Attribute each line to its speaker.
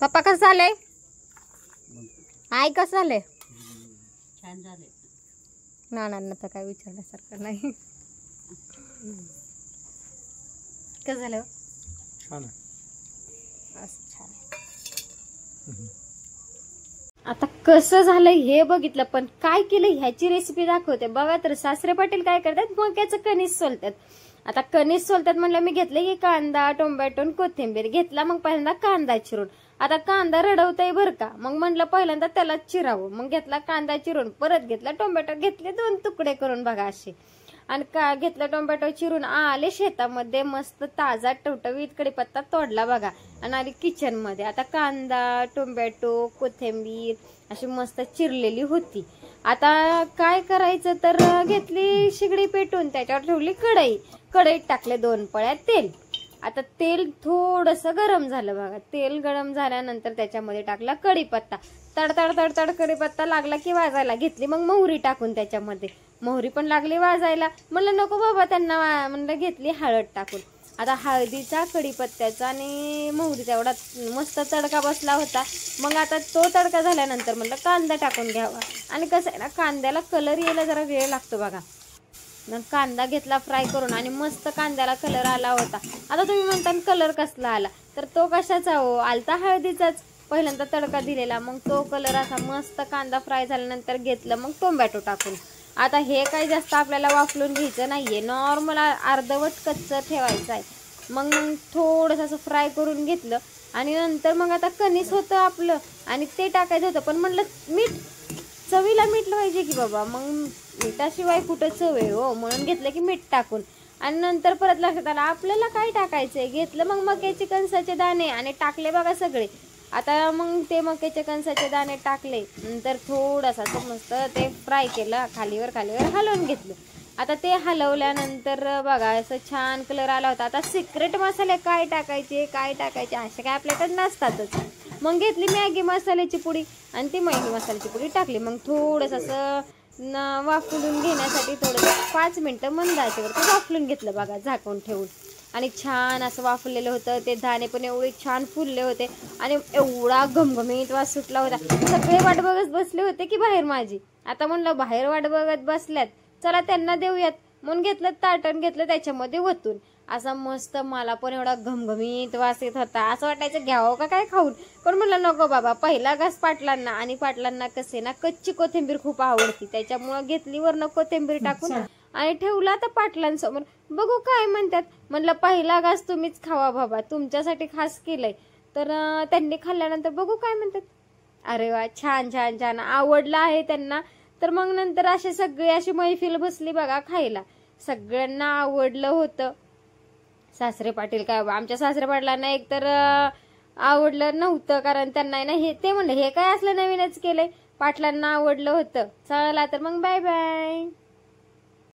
Speaker 1: पप्पा कसं झालंय? आई कसं झालंय?
Speaker 2: छान झाले.
Speaker 1: नानांना तर काय विचारण्यासारखं नाही. कसं झालं?
Speaker 3: छान
Speaker 1: असं छान आहे. आता कसं झालंय हे बघितलं, पण काय केलं ह्याची रेसिपी दाखवते बघा. तर सासरे पाटील काय करतात, मक्याचं कणीस सोलतात. आता कणीस सोलतात म्हणलं, मी घेतले की कांदा, टोमॅटो, कोथिंबीर घेतला. मग पहिल्यांदा कांदा चिरून, आता कांदा रडवताय बरं का, मग म्हणलं पहिल्यांदा त्याला चिरावं. मग घेतला कांदा चिरून, परत घेतला टोमॅटो, घेतले 2 तुकडे करून बघा असे. आणि का घेतलं टोमॅटो चिरून, आले शेतामध्ये मस्त ताजा टवटवीत कढीपत्ता तोडला बघा आणि आली किचन मध्ये. आता कांदा, टोमॅटो, कोथिंबीर अशी मस्त चिरलेली होती. आता काय करायचं, तर घेतली शिगडी पेटून, त्याच्यावर ठेवली कढईत टाकले 2 पळ्या तेल. आता तेल थोडस गरम झालं बघा. तेल गरम झाल्यानंतर त्याच्यामध्ये टाकला कढीपत्ता. तडतड तडतड कढीपत्ता लागला की वाजायला घेतली. मग मोहरी टाकून त्याच्यामध्ये, मोहरी पण लागली वाजायला. म्हणलं नको बाबा त्यांना, म्हणलं घेतली हळद टाकून. आता हळदीचा, कढीपत्त्याचा आणि मोहरीचा एवढा मस्त तडका बसला होता. मग आता तो तडका झाल्यानंतर म्हणलं कांदा टाकून घ्यावा. आणि कसं आहे ना, कांद्याला कलर यायला जरा वेळ लागतो बघा. मग कांदा घेतला फ्राय करून आणि मस्त कांद्याला कलर आला होता. आता तुम्ही म्हणता कलर कसला आला, तर तो कशाचा हो, आलता हळदीचाच. पहिल्यांदा तडका दिलेला, मग तो कलर असा मस्त कांदा फ्राय झाल्यानंतर घेतलं मग टोमॅटो टाकून. आता हे काही जास्त आपल्याला वाफलून घ्यायचं नाहीये, नॉर्मल अर्धवट कच्चं ठेवायचं आहे. मग थोडंसं असं फ्राय करून घेतलं. आणि नंतर मग आता कणीस होतं आपलं आणि ते टाकायचं होतं, पण म्हणलं मीठ, चवीला मीठ पाहिजे की बाबा. मग मिठाशिवाय कुठं चव आहे हो, म्हणून घेतलं की मीठ टाकून. आणि नंतर परत लक्षात आलं आपल्याला काय टाकायचंय, घेतलं मग मक्याचे कणसाचे दाणे आणि टाकले बघा सगळे. आता मग ते मक्याचे कणसाचे दाणे टाकले, नंतर थोडासा मस्त ते फ्राय केलं, खालीवर हलवून घेतलं. आता ते हलवल्यानंतर बघा असं छान कलर आला होता. आता सिक्रेट मसाले काय टाकायचे असे काय आपल्याकडे नसतातच. मग घेतली मॅगी मसाल्याची पुडी आणि ती मॅगी मसाल्याची पुडी टाकली. मग थोडंसं असं वाफलून घेण्यासाठी थोडंसं 5 मिनिटं मंद आचेवरती वाफलून घेतलं बघा झाकून ठेवून. आणि छान असं वाफलेलं होतं. ते दाणे पण एवढे छान फुलले होते आणि एवढा घमघमीत वास सुटला होता. सगळे वाट बघत बसले होते की बाहेर माझी. आता म्हणलं बाहेर वाट बघत बसल्यात, चला त्यांना देऊयात. म्हणून घेतलं ताटण, घेतलं त्याच्यामध्ये वतून. असा मस्त मला पण एवढा घमघमीत वास येत होता. असं वाटायचं घ्यावं का काय खाऊन, पण म्हणलं नको बाबा. पहिला घास पाटलांना, आणि पाटलांना कसे ना कच्ची कोथिंबीर खूप आवडती, त्याच्यामुळं घेतली वरनं कोथिंबीर टाकून आणि ठेवला आता पाटलांसमोर. बघू काय म्हणतात. म्हणलं पहिला घास तुम्हीच खावा बाबा, तुमच्यासाठी खास केलंय. तर त्यांनी खाल्ल्यानंतर बघू काय म्हणतात. अरे वा, छान छान छान, आवडलं आहे त्यांना. तर मग नंतर असे सगळे अशी मैफिल बसली बघा खायला. सगळ्यांना आवडलं होतं. सासरे पाटील काय, आमच्या सासरे पाटलांना एकतर आवडलं नव्हतं, कारण त्यांना ना हे, ते म्हणले हे काय असलं नवीनच केलंय. पाटलांना आवडलं होतं. चला तर मग बाय बाय.